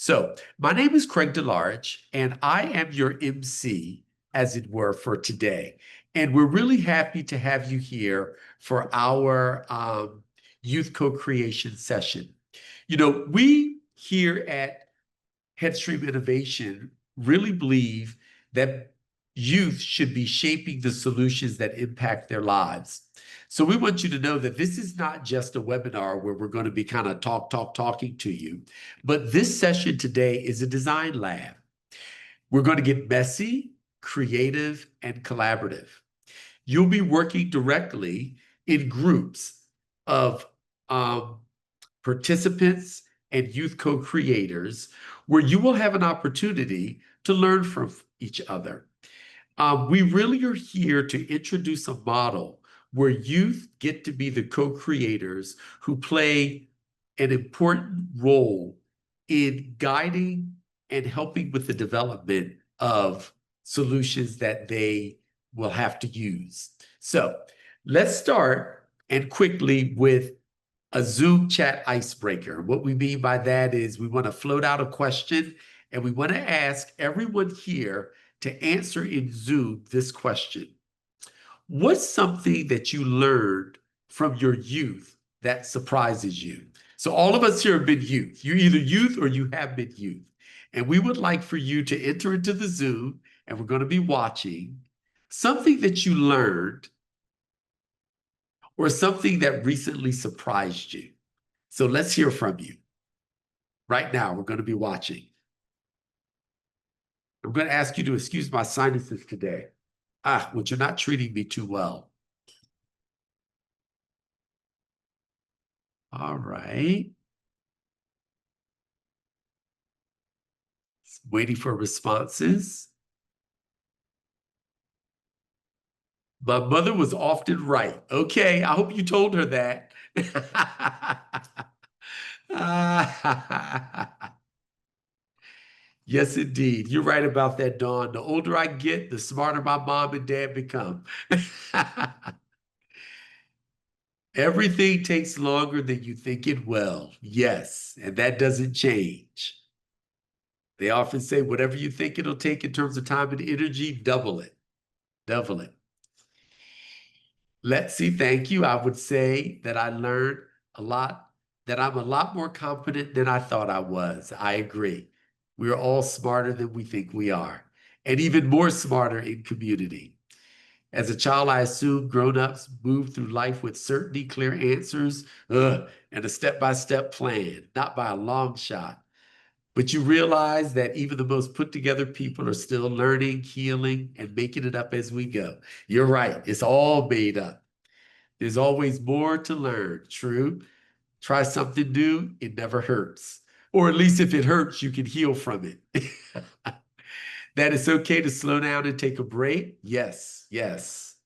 So, my name is Craig DeLarge, and I am your MC, as it were, for today. And we're really happy to have you here for our youth co-creation session. You know, we here at Headstream Innovation really believe that youth should be shaping the solutions that impact their lives. So we want you to know that this is not just a webinar where we're going to be kind of talking to you, but this session today is a design lab. We're going to get messy, creative, and collaborative. You'll be working directly in groups of participants and youth co-creators where you will have an opportunity to learn from each other. We really are here to introduce a model where youth get to be the co-creators who play an important role in guiding and helping with the development of solutions that they will have to use. So let's start and quickly with a Zoom chat icebreaker. What we mean by that is we want to float out a question and we want to ask everyone here to answer in Zoom this question. What's something that you learned from your youth that surprises you? So all of us here have been youth. You're either youth or you have been youth. And we would like for you to enter into the Zoom, and we're going to be watching something that you learned or something that recently surprised you. So let's hear from you. Right now, we're going to be watching. I'm going to ask you to excuse my sinuses today. Well, you're not treating me too well. All right. Waiting for responses. My mother was often right. Okay, I hope you told her that. Yes, indeed. You're right about that, Dawn. The older I get, the smarter my mom and dad become. Everything takes longer than you think it will. Yes, and that doesn't change. They often say whatever you think it'll take in terms of time and energy, double it. Double it. Let's see, thank you. I would say that I learned a lot, that I'm a lot more confident than I thought I was. I agree. We're all smarter than we think we are, and even more smarter in community. As a child, I assumed grown-ups move through life with certainty, clear answers, and a step-by-step plan, not by a long shot. But you realize that even the most put-together people are still learning, healing, and making it up as we go. You're right. It's all made up. There's always more to learn. True. Try something new. It never hurts. Or at least if it hurts, you can heal from it. That it's okay to slow down and take a break. Yes, yes.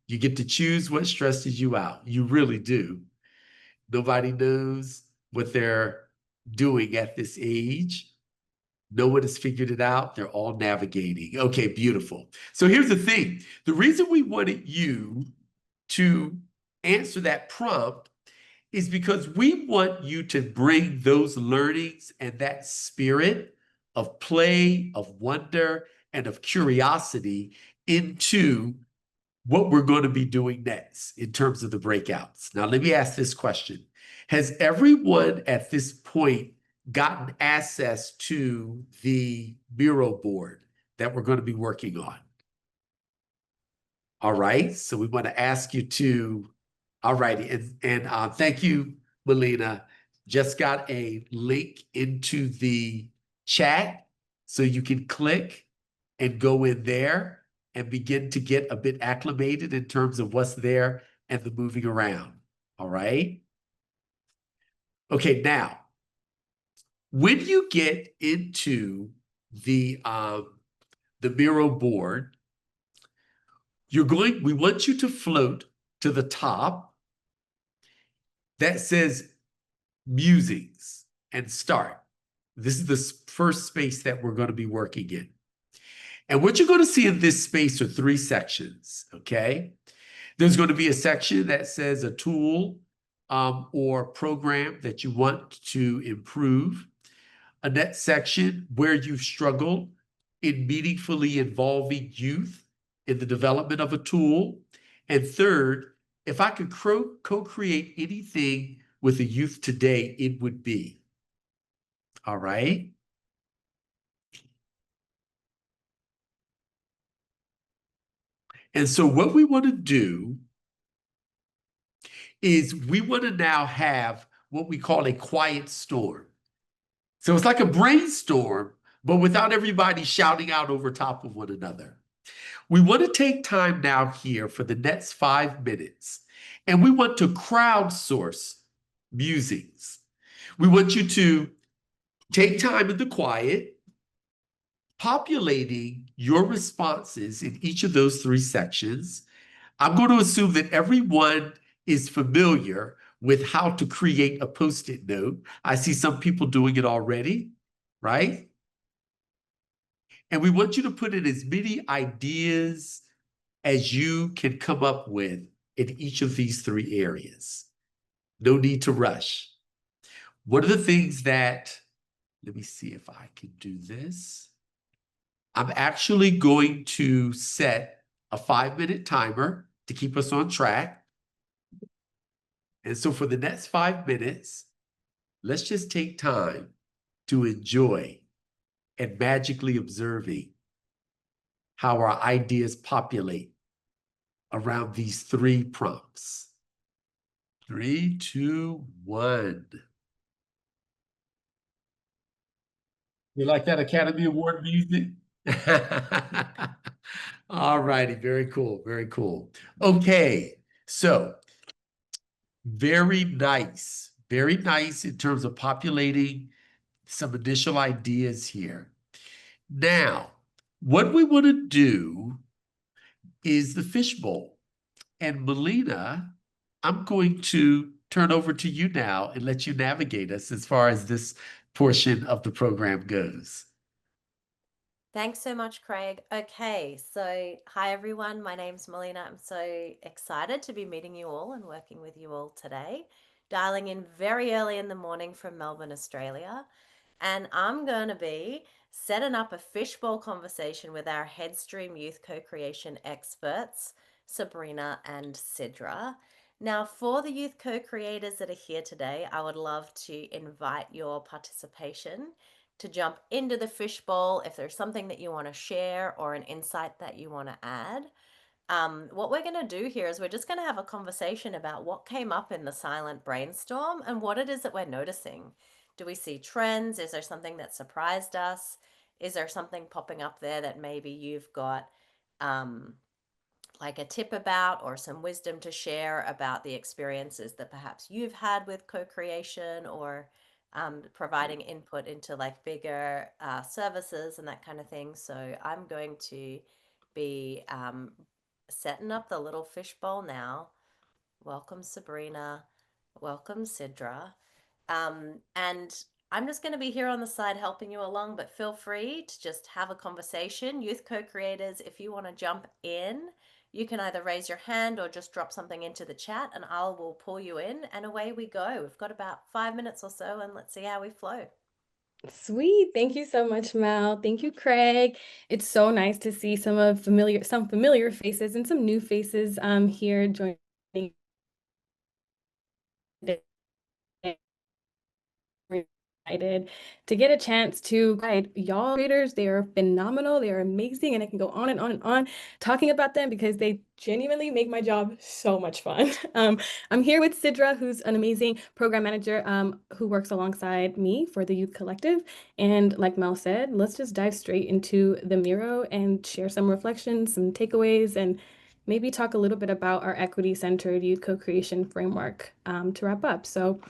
You get to choose what stresses you out. You really do. Nobody knows what they're doing at this age. No one has figured it out. They're all navigating. Okay, beautiful. So here's the thing. The reason we wanted you to answer that prompt is because we want you to bring those learnings and that spirit of play, of wonder, and of curiosity into what we're going to be doing next in terms of the breakouts. Now, let me ask this question. Has everyone at this point gotten access to the Miro board that we're going to be working on? All right, so we want to ask you to, all righty, and thank you, Melina. Just got a link into the chat so you can click and go in there and begin to get a bit acclimated in terms of what's there and the moving around. All right. Okay, now, when you get into the Miro board, we want you to float to the top that says musings and start. This is the first space that we're going to be working in. And what you're going to see in this space are three sections, okay? There's going to be a section that says a tool or program that you want to improve. a next section where you've struggled in meaningfully involving youth in the development of a tool. And third, if I could co-create anything with the youth today, it would be. All right. And so what we want to do is we want to now have what we call a quiet storm. So it's like a brainstorm, but without everybody shouting out over top of one another. We want to take time now here for the next 5 minutes, and we want to crowdsource musings. We want you to take time in the quiet, populating your responses in each of those three sections. I'm going to assume that everyone is familiar with how to create a Post-it note. I see some people doing it already, right? And we want you to put in as many ideas as you can come up with in each of these three areas. No need to rush. One of the things that, let me see if I can do this. I'm actually going to set a 5-minute timer to keep us on track. And so for the next 5 minutes, let's just take time to enjoy and magically observing how our ideas populate around these three prompts. 3, 2, 1. You like that Academy Award music? All righty, very cool, very cool. Okay, so very nice in terms of populating some initial ideas here. Now, what we want to do is the fishbowl. And Melina, I'm going to turn over to you now and let you navigate us as far as this portion of the program goes. Thanks so much, Craig. Okay, so hi everyone. My name's Melina. I'm so excited to be meeting you all and working with you all today. Dialing in very early in the morning from Melbourne, Australia. And I'm going to be setting up a fishbowl conversation with our Headstream youth co creation experts, Sabrina and Sidra. Now, for the youth co creators that are here today, I would love to invite your participation to jump into the fishbowl if there's something that you want to share or an insight that you want to add. What we're going to do here is we're just going to have a conversation about what came up in the silent brainstorm and what it is that we're noticing. Do we see trends? Is there something that surprised us? Is there something popping up there that maybe you've got like a tip about or some wisdom to share about the experiences that perhaps you've had with co-creation or providing input into like bigger services and that kind of thing. So I'm going to be setting up the little fishbowl now. Welcome, Sabrina. Welcome, Sidra. And I'm just going to be here on the side helping you along, but feel free to just have a conversation. Youth co-creators, if you want to jump in, you can either raise your hand or just drop something into the chat and I will pull you in and away we go. We've got about 5 minutes or so and let's see how we flow. Sweet. Thank you so much, Mel. Thank you, Craig. It's so nice to see some familiar faces and some new faces here joining today. Excited to get a chance to guide y'all creators. They are phenomenal. They are amazing. And I can go on and on and on talking about them because they genuinely make my job so much fun. I'm here with Sidra, who's an amazing program manager who works alongside me for the Youth Collective. And like Mel said, let's just dive straight into the Miro and share some reflections, some takeaways, and maybe talk a little bit about our equity-centered youth co-creation framework to wrap up. So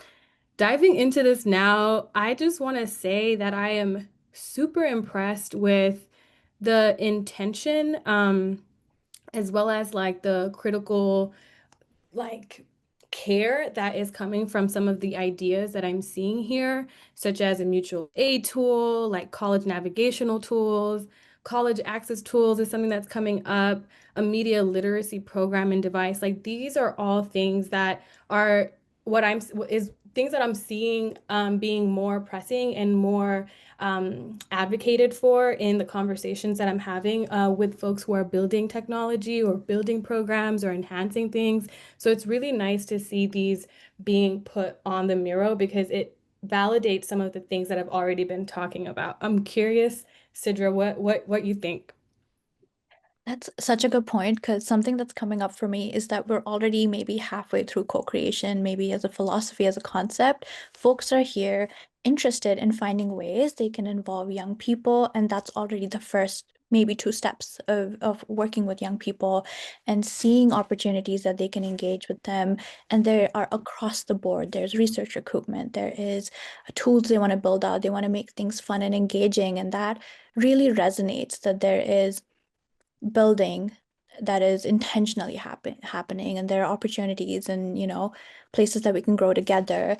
diving into this now, I just want to say that I am super impressed with the intention, as well as like the critical like care that is coming from some of the ideas that I'm seeing here, such as a mutual aid tool, like college navigational tools, college access tools is something that's coming up, a media literacy program and device. Like these are all things that are what I'm is things that I'm seeing being more pressing and more advocated for in the conversations that I'm having with folks who are building technology or building programs or enhancing things. So it's really nice to see these being put on the mural because it validates some of the things that I've already been talking about. I'm curious, Sidra, what you think? That's such a good point because something that's coming up for me is that we're already maybe halfway through co-creation, maybe as a philosophy, as a concept. Folks are here interested in finding ways they can involve young people, and that's already the first maybe two steps of working with young people and seeing opportunities that they can engage with them. And there are across the board, there's research recruitment, there is tools they want to build out, they want to make things fun and engaging, and that really resonates that there is building that is intentionally happening and there are opportunities and places that we can grow together.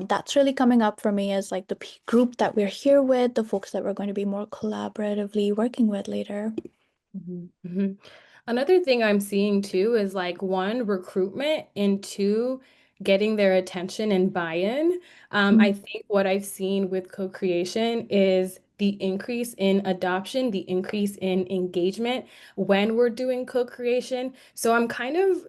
That's really coming up for me as like the group that we're here with, the folks that we're going to be more collaboratively working with later. Mhm. Another thing I'm seeing too is like one, recruitment, and two, getting their attention and buy-in. I think what I've seen with co-creation is the increase in adoption, the increase in engagement when we're doing co-creation. So I'm kind of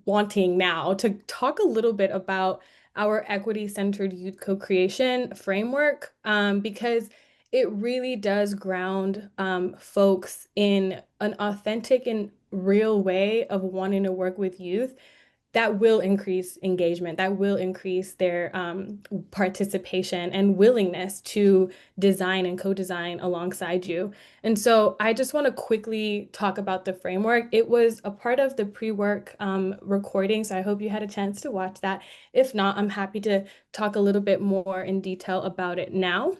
wanting now to talk a little bit about our equity-centered youth co-creation framework, because it really does ground folks in an authentic and real way of wanting to work with youth that will increase engagement, that will increase their participation and willingness to design and co-design alongside you. And so I just want to quickly talk about the framework. It was a part of the pre-work recording, so I hope you had a chance to watch that. If not, I'm happy to talk a little bit more in detail about it now.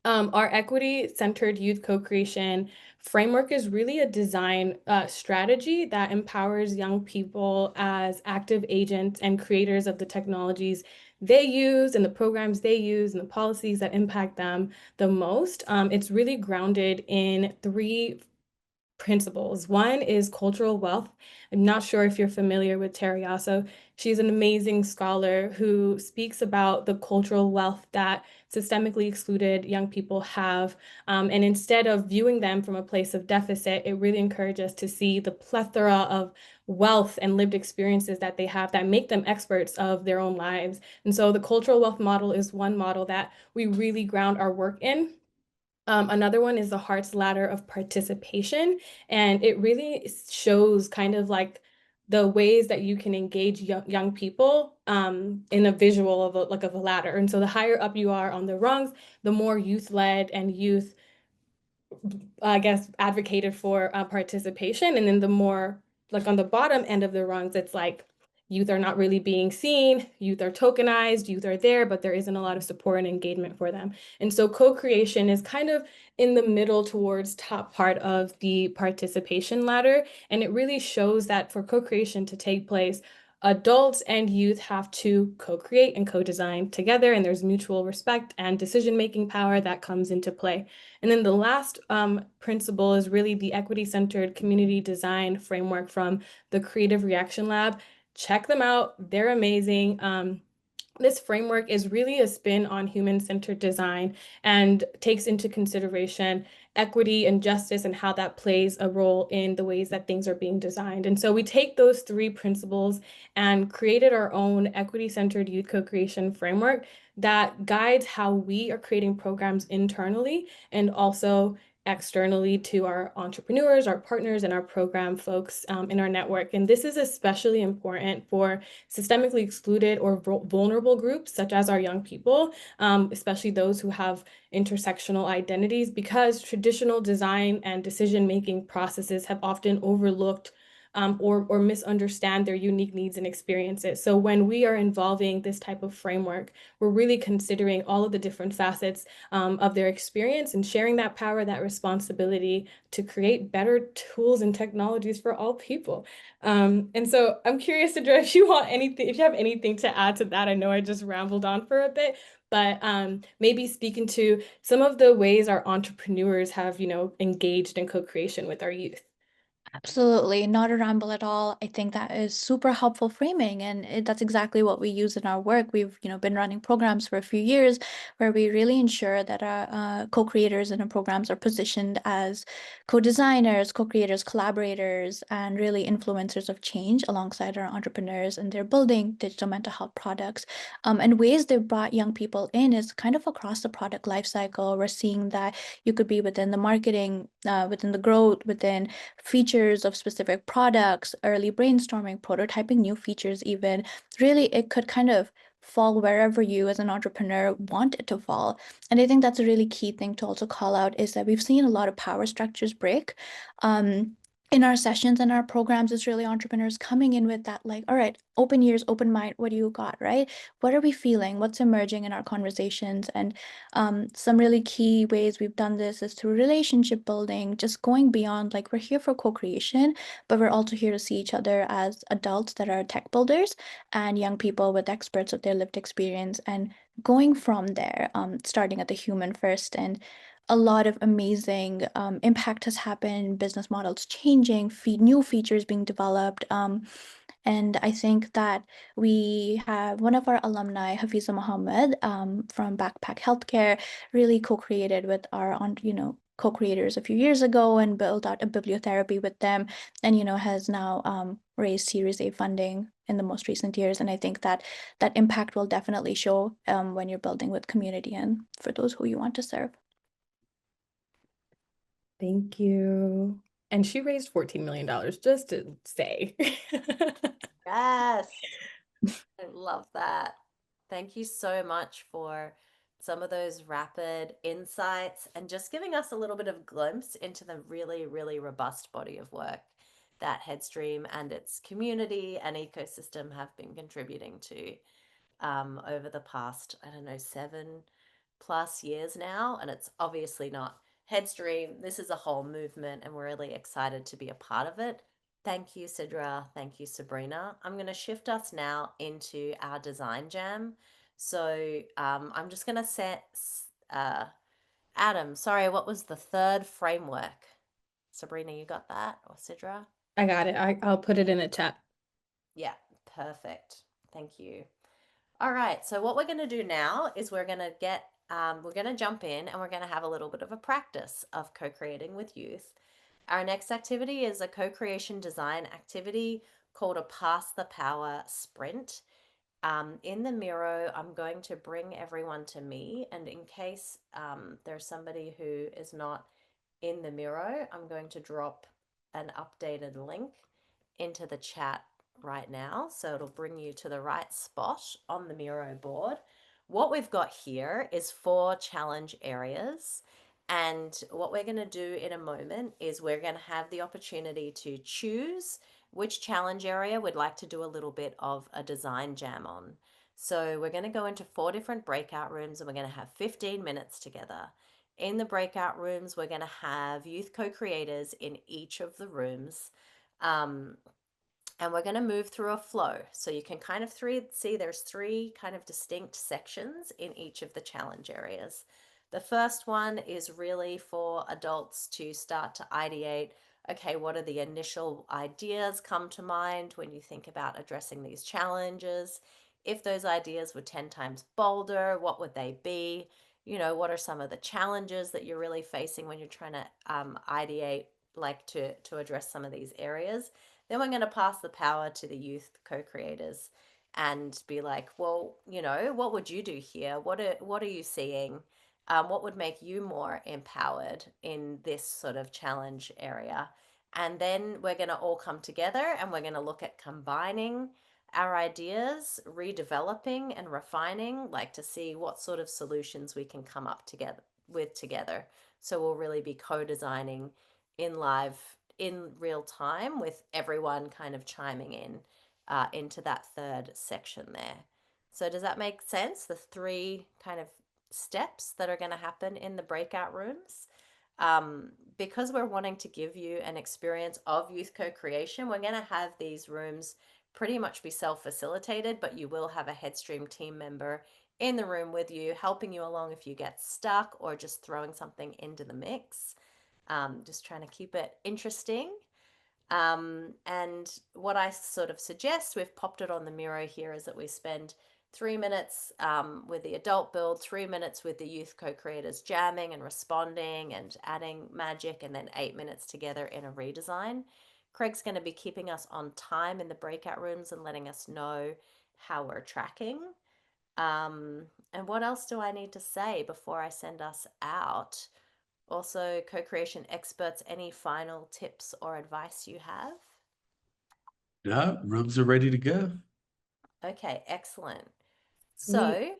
Our equity-centered youth co-creation framework is really a design strategy that empowers young people as active agents and creators of the technologies they use and the programs they use and the policies that impact them the most. It's really grounded in three principles. One is cultural wealth. I'm not sure if you're familiar with Terry Also. She's an amazing scholar who speaks about the cultural wealth that systemically excluded young people have. And instead of viewing them from a place of deficit, it really encourages to see the plethora of wealth and lived experiences that they have that make them experts of their own lives. And so the cultural wealth model is one model that we really ground our work in. Another one is the Heart's Ladder of Participation, and it really shows kind of like the ways that you can engage young people in a visual of a ladder. And so the higher up you are on the rungs, the more youth-led and youth, I guess, advocated for participation. And then the more like on the bottom end of the rungs, it's like youth are not really being seen, youth are tokenized, youth are there, but there isn't a lot of support and engagement for them. And so co-creation is kind of in the middle towards top part of the participation ladder. And it really shows that for co-creation to take place, adults and youth have to co-create and co-design together, and there's mutual respect and decision-making power that comes into play. And then the last principle is really the equity-centered community design framework from the Creative Reaction Lab. Check them out. They're amazing. This framework is really a spin on human-centered design and takes into consideration equity and justice and how that plays a role in the ways that things are being designed. And so we take those three principles and created our own equity-centered youth co-creation framework that guides how we are creating programs internally and also externally to our entrepreneurs, our partners, and our program folks in our network. And this is especially important for systemically excluded or vulnerable groups, such as our young people, especially those who have intersectional identities, because traditional design and decision-making processes have often overlooked or misunderstand their unique needs and experiences. So when we are involving this type of framework, we're really considering all of the different facets of their experience and sharing that power, that responsibility to create better tools and technologies for all people. And so I'm curious, Sidra, if you want anything, if you have anything to add to that. I know I just rambled on for a bit, but maybe speaking to some of the ways our entrepreneurs have, engaged in co-creation with our youth. Absolutely, not a ramble at all. I think that is super helpful framing, and that's exactly what we use in our work. We've, been running programs for a few years where we really ensure that our co-creators in our programs are positioned as co-designers, co-creators, collaborators, and really influencers of change alongside our entrepreneurs, and they're building digital mental health products. And ways they've brought young people in is kind of across the product lifecycle. We're seeing that you could be within the marketing, within the growth, within features of specific products, early brainstorming, prototyping new features, even. Really, it could kind of fall wherever you as an entrepreneur want it to fall. And I think that's a really key thing to also call out is that we've seen a lot of power structures break. In our sessions and our programs, it's really entrepreneurs coming in with that, like, all right, open ears, open mind, what do you got, right? What are we feeling? What's emerging in our conversations? And some really key ways we've done this is through relationship building, just going beyond, like, we're here for co-creation, but we're also here to see each other as adults that are tech builders and young people with experts of their lived experience, and going from there, starting at the human first. And a lot of amazing impact has happened, business models changing, new features being developed. And I think that we have one of our alumni, Hafiza Mohammed, from Backpack Healthcare, really co-created with our co-creators a few years ago and built out a bibliotherapy with them, and has now raised Series A funding in the most recent years. And I think that that impact will definitely show when you're building with community and for those who you want to serve. Thank you. And she raised $14 million, just to say. Yes. I love that. Thank you so much for some of those rapid insights and just giving us a little bit of glimpse into the really, really robust body of work that Headstream and its community and ecosystem have been contributing to over the past, I don't know, 7+ years now. And it's obviously not Headstream. This is a whole movement, and we're really excited to be a part of it. Thank you, Sidra. Thank you, Sabrina. I'm going to shift us now into our design jam. So I'm just going to set Adam, sorry, what was the third framework? Sabrina, you got that? Or Sidra? I got it. I'll put it in the chat. Yeah, perfect. Thank you. All right, so what we're going to do now is we're going to jump in and we're going to have a little bit of a practice of co-creating with youth. Our next activity is a co-creation design activity called a Pass the Power Sprint. In the Miro, I'm going to bring everyone to me, and in case there's somebody who is not in the Miro, I'm going to drop an updated link into the chat right now. So it'll bring you to the right spot on the Miro board. What we've got here is 4 challenge areas. And what we're going to do in a moment is we're going to have the opportunity to choose which challenge area we'd like to do a little bit of a design jam on. So we're going to go into 4 different breakout rooms and we're going to have 15 minutes together. In the breakout rooms, we're going to have youth co-creators in each of the rooms. And we're going to move through a flow. So you can kind of see there's 3 kind of distinct sections in each of the challenge areas. The first one is really for adults to start to ideate, okay, what are the initial ideas come to mind when you think about addressing these challenges? If those ideas were 10 times bolder, what would they be? What are some of the challenges that you're really facing when you're trying to ideate, like to address some of these areas? Then we're going to pass the power to the youth co-creators and be like, well, what would you do here? What are you seeing? What would make you more empowered in this sort of challenge area? And then we're going to all come together and we're going to look at combining our ideas, redeveloping and refining, like to see what sort of solutions we can come up together. So we'll really be co-designing in real time with everyone kind of chiming in into that third section there. So does that make sense? The 3 kind of steps that are going to happen in the breakout rooms. Because we're wanting to give you an experience of youth co-creation, we're going to have these rooms pretty much be self-facilitated, but you will have a Headstream team member in the room with you, helping you along if you get stuck or just throwing something into the mix. Just trying to keep it interesting. And what I sort of suggest, we've popped it on the mirror here, is that we spend 3 minutes with the adult build, 3 minutes with the youth co-creators jamming and responding and adding magic, and then 8 minutes together in a redesign. Craig's going to be keeping us on time in the breakout rooms and letting us know how we're tracking. And what else do I need to say before I send us out? Also, co-creation experts, any final tips or advice you have? No, rooms are ready to go. Okay, excellent. We- So,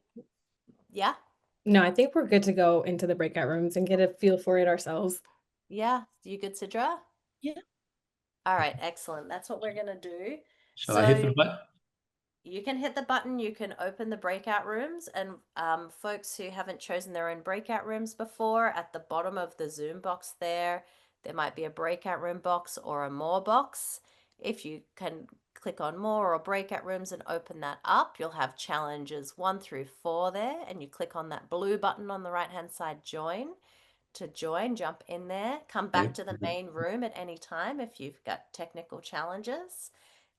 yeah, No, I think we're good to go into the breakout rooms and get a feel for it ourselves. yeah, you good, Sidra? Yeah. All right, excellent. That's what we're gonna do. Shall I hit the So button? you can hit the button, you can open the breakout rooms, and folks who haven't chosen their own breakout rooms before, at the bottom of the Zoom box there might be a breakout room box or a more box. If you can click on more or breakout rooms and open that up, you'll have challenges 1 through 4 there, and you click on that blue button on the right hand side, join. To join, jump in there, come back to the main room at any time if you've got technical challenges.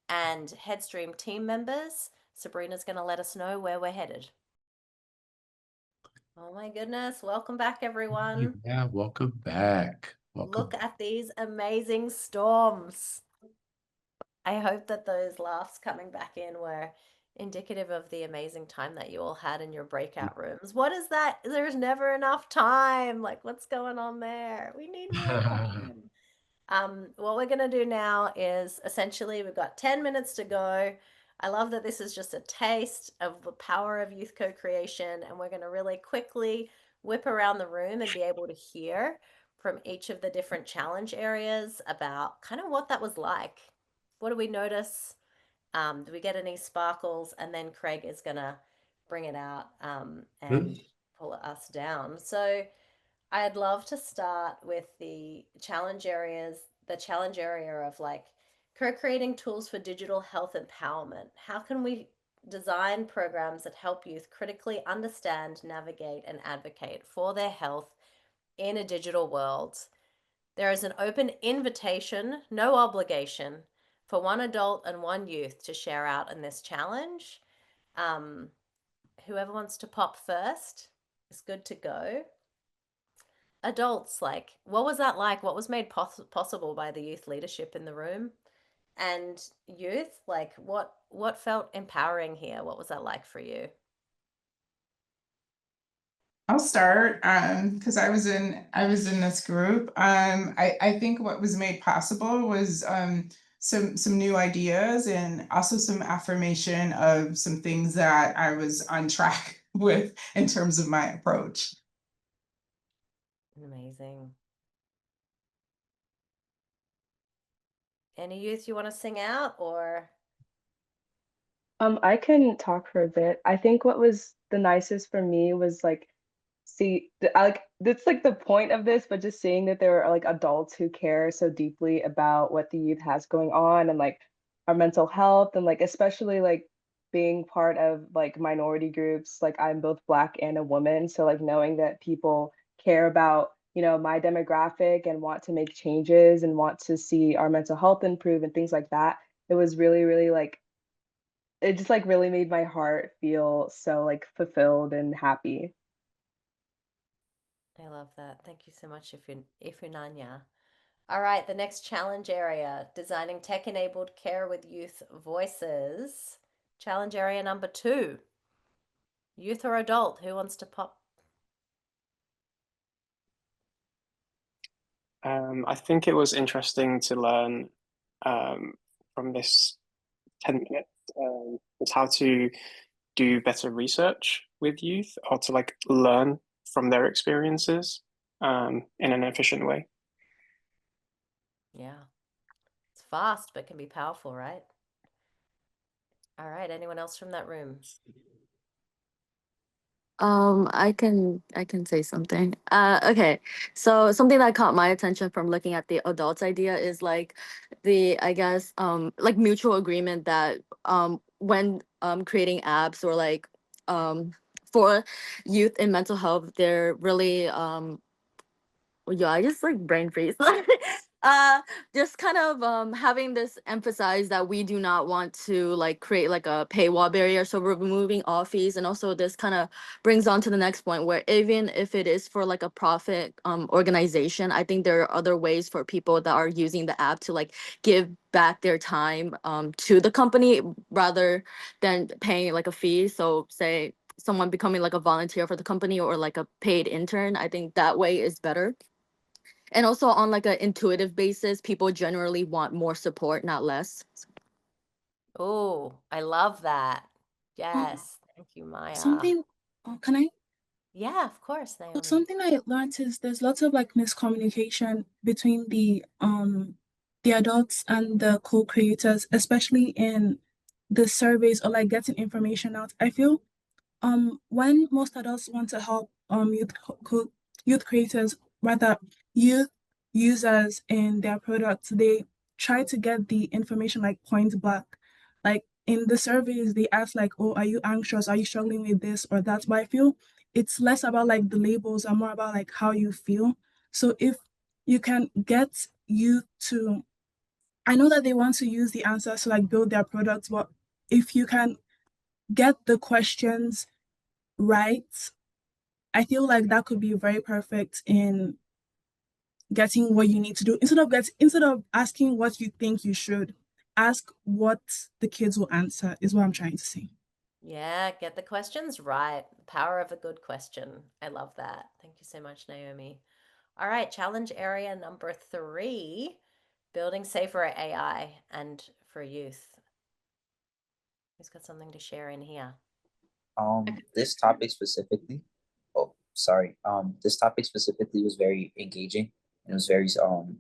And Headstream team members, Sabrina's going to let us know where we're headed. Oh my goodness, welcome back, everyone. Yeah, welcome back. Look at these amazing storms. I hope that those laughs coming back in were indicative of the amazing time that you all had in your breakout rooms. What is that? There's never enough time. Like, what's going on there? We need more time. What we're going to do now is essentially we've got 10 minutes to go. I love that this is just a taste of the power of youth co-creation, and we're going to really quickly whip around the room and be able to hear from each of the different challenge areas about kind of what that was like. What do we notice? Do we get any sparkles? And then Craig is going to bring it out and pull us down. So I'd love to start with the challenge areas, the challenge area of like co-creating tools for digital health empowerment. How can we design programs that help youth critically understand, navigate, and advocate for their health in a digital world? There is an open invitation, no obligation, for one adult and one youth to share out in this challenge. Whoever wants to pop first is good to go. Adults, like, what was that like? What was made possible by the youth leadership in the room? And youth, like, what felt empowering here? What was that like for you? I'll start because I was in this group. I think what was made possible was some new ideas and also some affirmation of some things that I was on track with in terms of my approach. Amazing. Any youth you want to sing out or? I can talk for a bit. I think what was the nicest for me was like like that's like the point of this, but just seeing that there are like adults who care so deeply about what the youth has going on and like our mental health and like especially like being part of like minority groups. Like I'm both Black and a woman, so like knowing that people care about my demographic and want to make changes and want to see our mental health improve and things like that. It was really, really like it just like really made my heart feel so like fulfilled and happy. I love that. Thank you so much, Ifunanya. All right, the next challenge area, designing tech-enabled care with youth voices. Challenge area number 2, youth or adult, who wants to pop? I think it was interesting to learn from this 10 minutes is how to do better research with youth or to like learn from their experiences in an efficient way. Yeah. It's fast, but can be powerful, right? All right, anyone else from that room? I can say something. Okay. So something that caught my attention from looking at the adults idea is like I guess like mutual agreement that when creating apps or like for youth in mental health, they're really yeah, I just like brain freeze. Just kind of having this emphasize that we do not want to like create like a paywall barrier, so we're removing all fees. And also this kind of brings on to the next point, where even if it is for like a profit organization, I think there are other ways for people that are using the app to like give back their time to the company rather than paying like a fee. So say someone becoming like a volunteer for the company or like a paid intern, I think that way is better. And also on like an intuitive basis, people generally want more support, not less. Oh, I love that. Yes. Thank you, Maya. Something, can I? Yeah, of course, Naomi. Something I learned is there's lots of like miscommunication between the adults and the co-creators, especially in the surveys or like getting information out. I feel when most adults want to help youth creators, rather youth users in their products, they try to get the information like point blank. Like in the surveys, they ask like, "Oh, are you anxious? Are you struggling with this or that?" But I feel it's less about like the labels and more about like how you feel. So if you can get youth to, I know that they want to use the answers to like build their products, but if you can get the questions right, I feel like that could be very perfect in getting what you need to do. Instead of asking what you think you should, ask what the kids will answer is what I'm trying to say. Yeah, get the questions right. The power of a good question. I love that. Thank you so much, Naomi. All right, challenge area number 3, building safer AI and for youth. Who's got something to share in here? This topic specifically, oh, sorry. This topic specifically was very engaging and it was very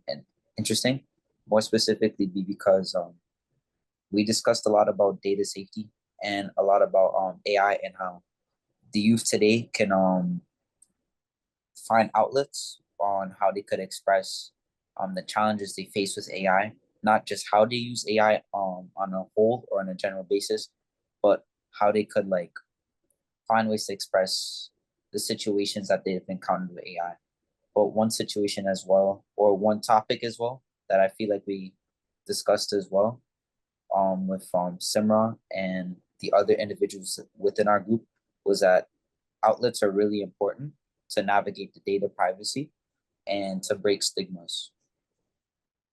and interesting. More specifically, because we discussed a lot about data safety and a lot about AI and how the youth today can find outlets on how they could express the challenges they face with AI, not just how they use AI on a whole or on a general basis, but how they could like find ways to express the situations that they've encountered with AI. But one situation as well, or one topic as well, that I feel like we discussed as well, with Simra and the other individuals within our group, was that outlets are really important to navigate the data privacy and to break stigmas.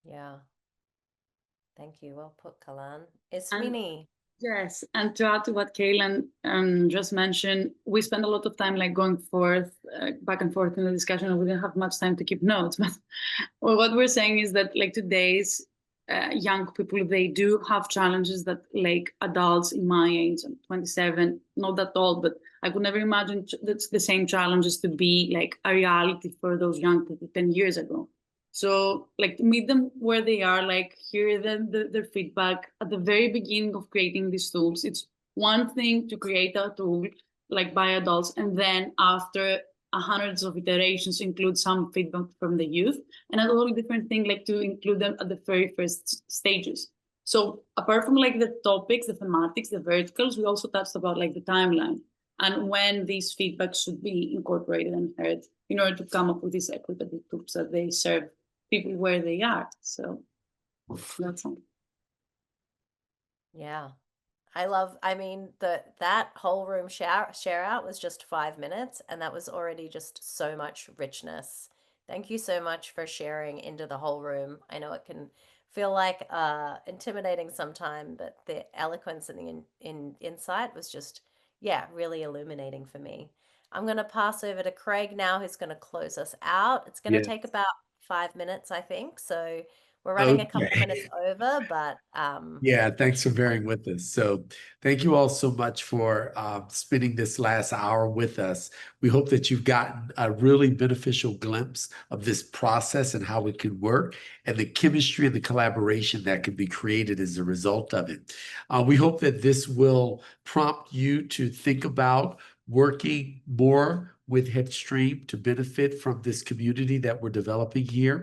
Yeah. Thank you. Well put, Kalan. Ismini. Yes, and to add to what Kaylin just mentioned, we spend a lot of time like going forth, back and forth in the discussion, and we didn't have much time to keep notes. But well, what we're saying is that like today's young people, they do have challenges that like adults in my age, I'm 27, not that old, but I could never imagine that's the same challenges to be like a reality for those young people 10 years ago. So like meet them where they are, like hear them, their feedback at the very beginning of creating these tools. It's one thing to create a tool like by adults, and then after hundreds of iterations include some feedback from the youth, and a totally different thing like to include them at the very first stages. So apart from like the topics, the thematics, the verticals, we also touched about like the timeline and when these feedbacks should be incorporated and heard in order to come up with these equitable tools that they serve people where they are. So that's all. Yeah. I mean, that whole room share out was just 5 minutes, and that was already just so much richness. Thank you so much for sharing into the whole room. I know it can feel like intimidating sometime, but the eloquence and the insight was just, yeah, really illuminating for me. I'm going to pass over to Craig now, who's going to close us out. It's going to take about 5 minutes, I think. So we're running a couple minutes over, but yeah, thanks for bearing with us. So thank you all so much for spending this last hour with us. We hope that you've gotten a really beneficial glimpse of this process and how it can work and the chemistry and the collaboration that can be created as a result of it. We hope that this will prompt you to think about working more with Headstream to benefit from this community that we're developing here.